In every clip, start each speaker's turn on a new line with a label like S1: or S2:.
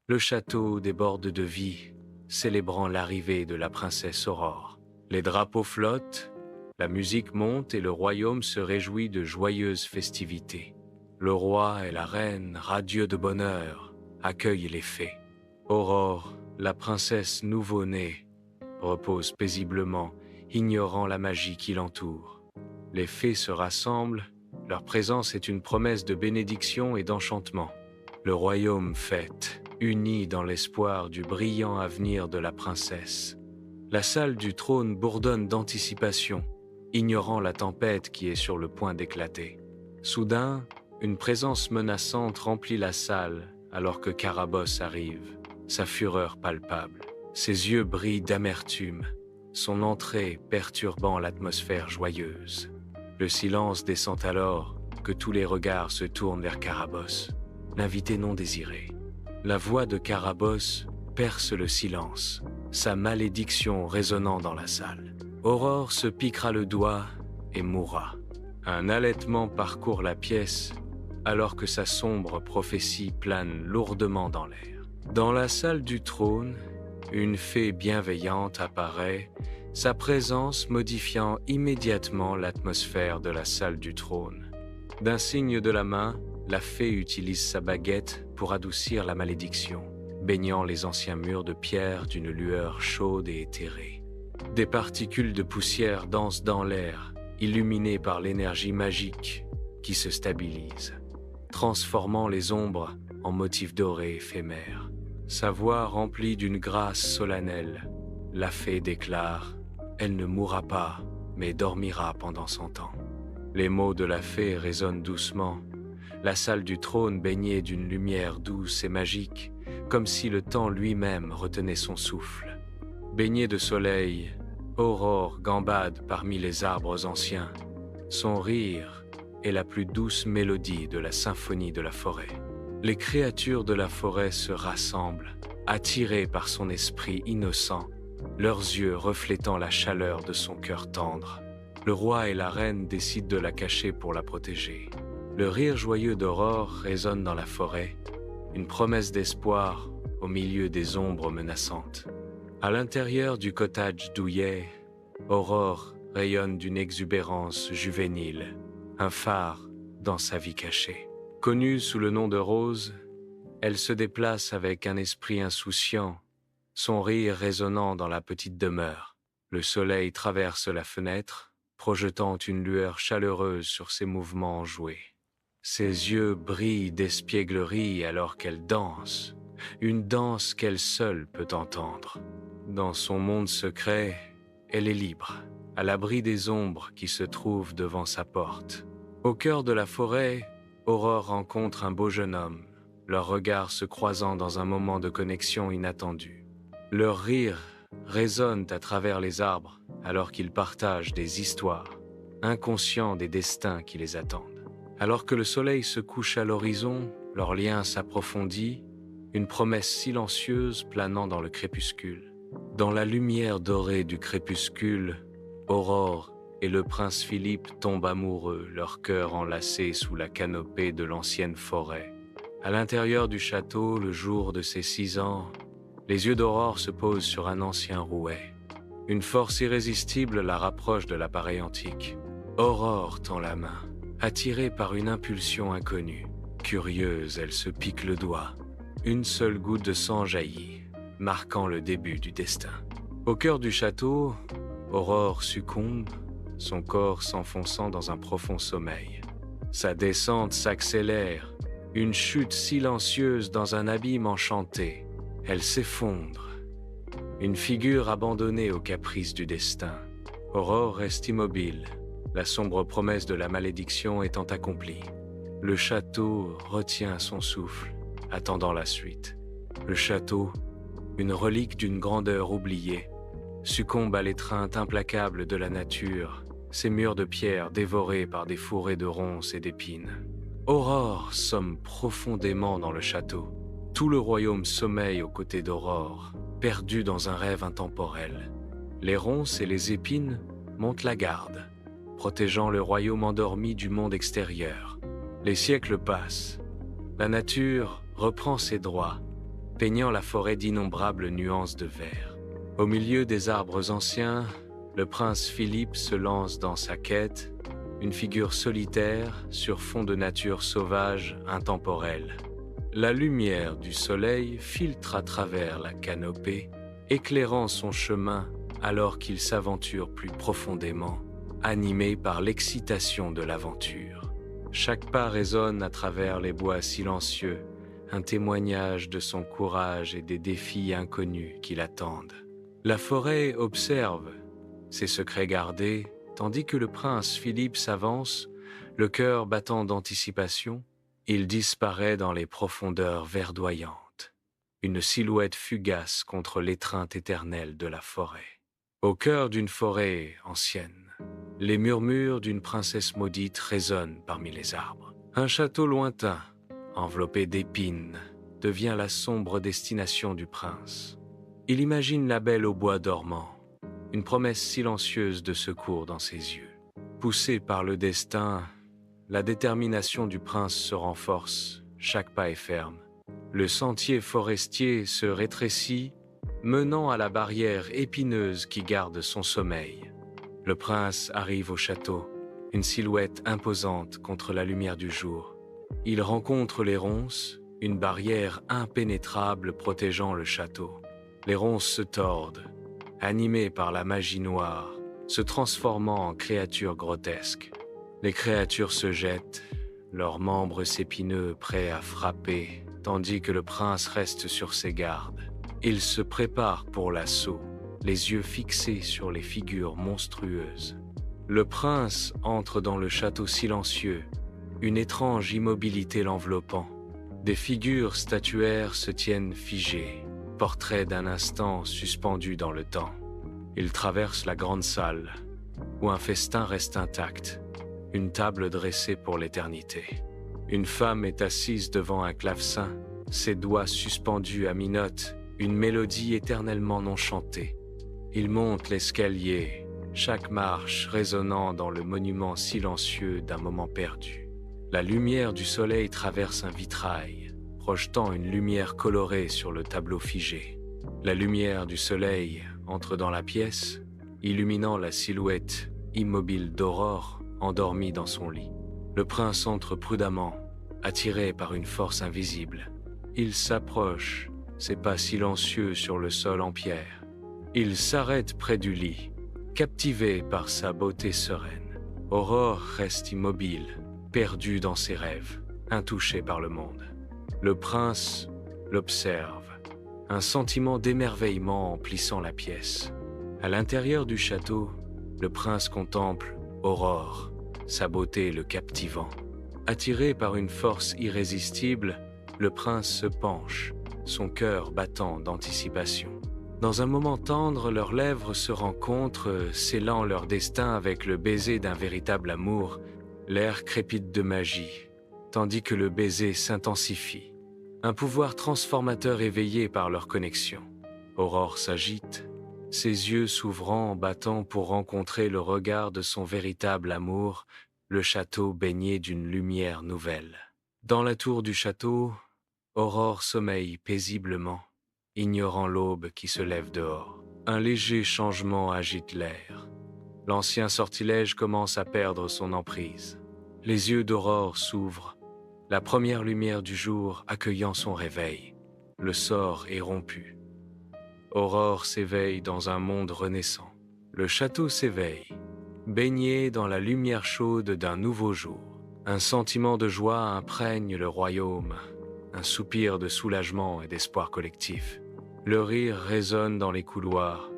S1: Le château déborde de vie, célébrant l'arrivée de la princesse Aurore. Les drapeaux flottent, la musique monte et le royaume se réjouit de joyeuses festivités. Le roi et la reine, radieux de bonheur, accueillent les fées. Aurore, la princesse nouveau-née, repose paisiblement, ignorant la magie qui l'entoure. Les fées se rassemblent, leur présence est une promesse de bénédiction et d'enchantement. Le royaume fête, uni dans l'espoir du brillant avenir de la princesse. La salle du trône bourdonne d'anticipation, ignorant la tempête qui est sur le point d'éclater. Soudain, une présence menaçante remplit la salle alors que Carabosse arrive, sa fureur palpable. Ses yeux brillent d'amertume, son entrée perturbant l'atmosphère joyeuse. Le silence descend alors que tous les regards se tournent vers Carabosse, l'invité non désiré. La voix de Carabosse perce le silence, sa malédiction résonnant dans la salle. Aurore se piquera le doigt et mourra. Un halètement parcourt la pièce alors que sa sombre prophétie plane lourdement dans l'air. Dans la salle du trône, une fée bienveillante apparaît, sa présence modifiant immédiatement l'atmosphère de la salle du trône. D'un signe de la main, la fée utilise sa baguette pour adoucir la malédiction, baignant les anciens murs de pierre d'une lueur chaude et éthérée. Des particules de poussière dansent dans l'air, illuminées par l'énergie magique qui se stabilise, transformant les ombres en motifs dorés éphémères. Sa voix remplie d'une grâce solennelle, la fée déclare « Elle ne mourra pas, mais dormira pendant 100 ans ». Les mots de la fée résonnent doucement, la salle du trône baignée d'une lumière douce et magique, comme si le temps lui-même retenait son souffle. Baignée de soleil, Aurore gambade parmi les arbres anciens. Son rire est la plus douce mélodie de la symphonie de la forêt. Les créatures de la forêt se rassemblent, attirées par son esprit innocent, leurs yeux reflétant la chaleur de son cœur tendre. Le roi et la reine décident de la cacher pour la protéger. Le rire joyeux d'Aurore résonne dans la forêt, une promesse d'espoir au milieu des ombres menaçantes. À l'intérieur du cottage douillet, Aurore rayonne d'une exubérance juvénile, un phare dans sa vie cachée. Connue sous le nom de Rose, elle se déplace avec un esprit insouciant, son rire résonnant dans la petite demeure. Le soleil traverse la fenêtre, projetant une lueur chaleureuse sur ses mouvements enjoués. Ses yeux brillent d'espièglerie alors qu'elle danse, une danse qu'elle seule peut entendre. Dans son monde secret, elle est libre, à l'abri des ombres qui se trouvent devant sa porte. Au cœur de la forêt, Aurore rencontre un beau jeune homme, leurs regards se croisant dans un moment de connexion inattendue. Leurs rires résonnent à travers les arbres alors qu'ils partagent des histoires, inconscients des destins qui les attendent. Alors que le soleil se couche à l'horizon, leur lien s'approfondit, une promesse silencieuse planant dans le crépuscule. Dans la lumière dorée du crépuscule, Aurore et le prince Philippe tombent amoureux, leur cœurs enlacés sous la canopée de l'ancienne forêt. À l'intérieur du château, le jour de ses 6 ans, les yeux d'Aurore se posent sur un ancien rouet. Une force irrésistible la rapproche de l'appareil antique. Aurore tend la main, attirée par une impulsion inconnue. Curieuse, elle se pique le doigt. Une seule goutte de sang jaillit, marquant le début du destin. Au cœur du château, Aurore succombe, son corps s'enfonçant dans un profond sommeil. Sa descente s'accélère, une chute silencieuse dans un abîme enchanté. Elle s'effondre, une figure abandonnée aux caprices du destin. Aurore reste immobile, la sombre promesse de la malédiction étant accomplie. Le château retient son souffle, attendant la suite. Le château, une relique d'une grandeur oubliée, succombe à l'étreinte implacable de la nature, ses murs de pierre dévorés par des fourrés de ronces et d'épines. Aurore somme profondément dans le château. Tout le royaume sommeille aux côtés d'Aurore, perdu dans un rêve intemporel. Les ronces et les épines montent la garde, protégeant le royaume endormi du monde extérieur. Les siècles passent. La nature reprend ses droits, peignant la forêt d'innombrables nuances de vert. Au milieu des arbres anciens, le prince Philippe se lance dans sa quête, une figure solitaire sur fond de nature sauvage, intemporelle. La lumière du soleil filtre à travers la canopée, éclairant son chemin alors qu'il s'aventure plus profondément, animé par l'excitation de l'aventure. Chaque pas résonne à travers les bois silencieux, un témoignage de son courage et des défis inconnus qui l'attendent. La forêt observe ses secrets gardés, tandis que le prince Philippe s'avance, le cœur battant d'anticipation. Il disparaît dans les profondeurs verdoyantes, une silhouette fugace contre l'étreinte éternelle de la forêt. Au cœur d'une forêt ancienne, les murmures d'une princesse maudite résonnent parmi les arbres. Un château lointain, enveloppé d'épines, devient la sombre destination du prince. Il imagine la belle au bois dormant, une promesse silencieuse de secours dans ses yeux. Poussé par le destin, la détermination du prince se renforce, chaque pas est ferme. Le sentier forestier se rétrécit, menant à la barrière épineuse qui garde son sommeil. Le prince arrive au château, une silhouette imposante contre la lumière du jour. Il rencontre les ronces, une barrière impénétrable protégeant le château. Les ronces se tordent, animées par la magie noire, se transformant en créatures grotesques. Les créatures se jettent, leurs membres épineux prêts à frapper, tandis que le prince reste sur ses gardes. Il se prépare pour l'assaut, les yeux fixés sur les figures monstrueuses. Le prince entre dans le château silencieux, une étrange immobilité l'enveloppant. Des figures statuaires se tiennent figées, portraits d'un instant suspendus dans le temps. Il traverse la grande salle, où un festin reste intact, une table dressée pour l'éternité. Une femme est assise devant un clavecin, ses doigts suspendus à mi-note, une mélodie éternellement non chantée. Il monte l'escalier, chaque marche résonnant dans le monument silencieux d'un moment perdu. La lumière du soleil traverse un vitrail, projetant une lumière colorée sur le tableau figé. La lumière du soleil entre dans la pièce, illuminant la silhouette immobile d'Aurore, endormie dans son lit. Le prince entre prudemment, attiré par une force invisible. Il s'approche, ses pas silencieux sur le sol en pierre. Il s'arrête près du lit, captivé par sa beauté sereine. Aurore reste immobile, perdue dans ses rêves, intouchée par le monde. Le prince l'observe, un sentiment d'émerveillement emplissant la pièce. À l'intérieur du château, le prince contemple Aurore, sa beauté le captivant. Attiré par une force irrésistible, le prince se penche, son cœur battant d'anticipation. Dans un moment tendre, leurs lèvres se rencontrent, scellant leur destin avec le baiser d'un véritable amour. L'air crépite de magie, tandis que le baiser s'intensifie. Un pouvoir transformateur éveillé par leur connexion. Aurore s'agite, ses yeux s'ouvrant, battant pour rencontrer le regard de son véritable amour, le château baigné d'une lumière nouvelle. Dans la tour du château, Aurore sommeille paisiblement, ignorant l'aube qui se lève dehors. Un léger changement agite l'air. L'ancien sortilège commence à perdre son emprise. Les yeux d'Aurore s'ouvrent, la première lumière du jour accueillant son réveil. Le sort est rompu. Aurore s'éveille dans un monde renaissant. Le château s'éveille, baigné dans la lumière chaude d'un nouveau jour. Un sentiment de joie imprègne le royaume, un soupir de soulagement et d'espoir collectif. Le rire résonne dans les couloirs,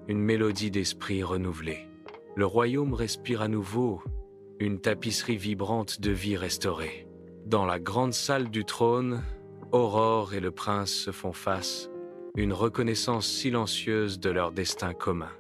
S1: une mélodie d'esprit renouvelée. Le royaume respire à nouveau, une tapisserie vibrante de vie restaurée. Dans la grande salle du trône, Aurore et le prince se font face, une reconnaissance silencieuse de leur destin commun.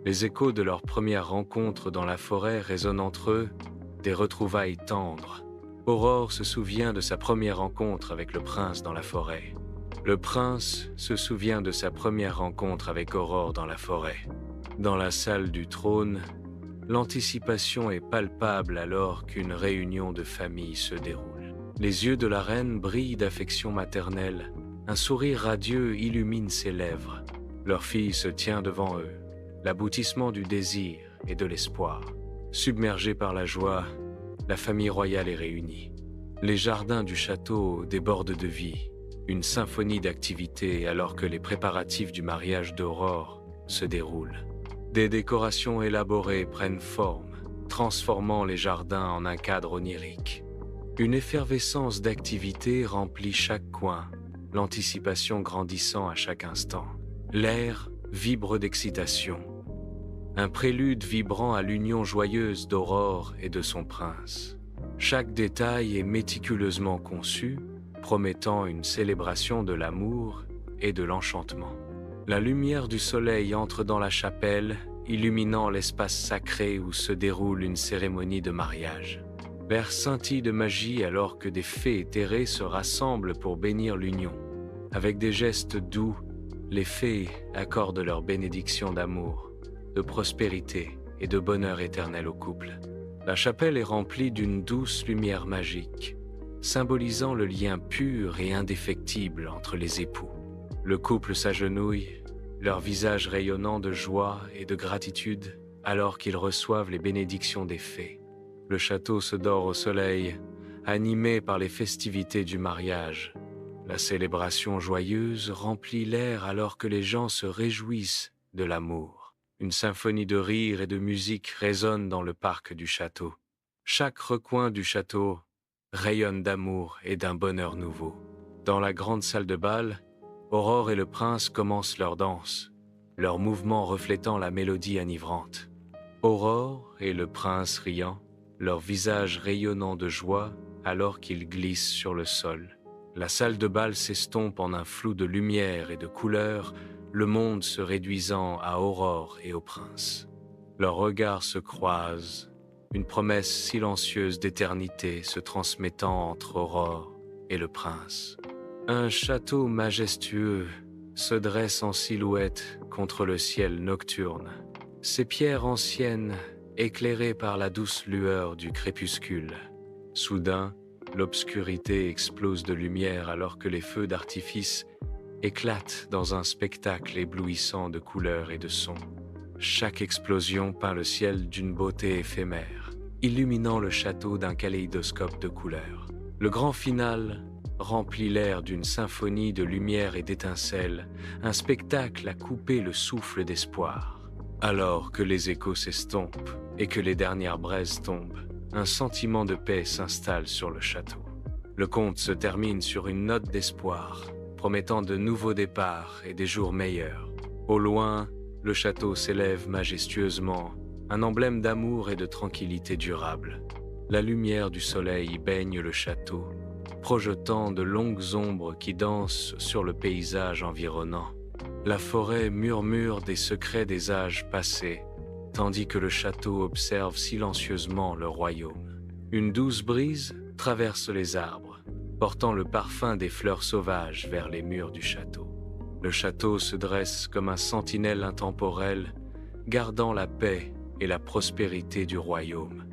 S1: Les échos de leur première rencontre dans la forêt résonnent entre eux, des retrouvailles tendres. Aurore se souvient de sa première rencontre avec le prince dans la forêt. Le prince se souvient de sa première rencontre avec Aurore dans la forêt. Dans la salle du trône, l'anticipation est palpable alors qu'une réunion de famille se déroule. Les yeux de la reine brillent d'affection maternelle, Un sourire radieux illumine ses lèvres. Leur fille se tient devant eux, l'aboutissement du désir et de l'espoir. Submergée par la joie, la famille royale est réunie. Les jardins du château débordent de vie, une symphonie d'activités alors que les préparatifs du mariage d'Aurore se déroulent. Des décorations élaborées prennent forme, transformant les jardins en un cadre onirique. Une effervescence d'activités remplit chaque coin, l'anticipation grandissant à chaque instant. L'air vibre d'excitation. Un prélude vibrant à l'union joyeuse d'Aurore et de son prince. Chaque détail est méticuleusement conçu, promettant une célébration de l'amour et de l'enchantement. La lumière du soleil entre dans la chapelle, illuminant l'espace sacré où se déroule une cérémonie de mariage. L'air scintille de magie alors que des fées éthérées se rassemblent pour bénir l'union. Avec des gestes doux, les fées accordent leur bénédiction d'amour, de prospérité et de bonheur éternel au couple. La chapelle est remplie d'une douce lumière magique, symbolisant le lien pur et indéfectible entre les époux. Le couple s'agenouille, leur visage rayonnant de joie et de gratitude alors qu'ils reçoivent les bénédictions des fées. Le château se dort au soleil, animé par les festivités du mariage. La célébration joyeuse remplit l'air alors que les gens se réjouissent de l'amour. Une symphonie de rires et de musique résonne dans le parc du château. Chaque recoin du château rayonne d'amour et d'un bonheur nouveau. Dans la grande salle de bal, Aurore et le prince commencent leur danse, leurs mouvements reflétant la mélodie enivrante. Aurore et le prince riant, leurs visages rayonnant de joie alors qu'ils glissent sur le sol. La salle de bal s'estompe en un flou de lumière et de couleurs, le monde se réduisant à Aurore et au prince. Leurs regards se croisent, une promesse silencieuse d'éternité se transmettant entre Aurore et le prince. Un château majestueux se dresse en silhouette contre le ciel nocturne. Ses pierres anciennes, éclairées par la douce lueur du crépuscule. Soudain, l'obscurité explose de lumière alors que les feux d'artifice éclatent dans un spectacle éblouissant de couleurs et de sons. Chaque explosion peint le ciel d'une beauté éphémère, illuminant le château d'un kaléidoscope de couleurs. Le grand final remplit l'air d'une symphonie de lumière et d'étincelles, un spectacle à couper le souffle d'espoir. Alors que les échos s'estompent et que les dernières braises tombent, un sentiment de paix s'installe sur le château. Le conte se termine sur une note d'espoir, promettant de nouveaux départs et des jours meilleurs. Au loin, le château s'élève majestueusement, un emblème d'amour et de tranquillité durable. La lumière du soleil baigne le château, projetant de longues ombres qui dansent sur le paysage environnant. La forêt murmure des secrets des âges passés, tandis que le château observe silencieusement le royaume. Une douce brise traverse les arbres, portant le parfum des fleurs sauvages vers les murs du château. Le château se dresse comme un sentinelle intemporel, gardant la paix et la prospérité du royaume.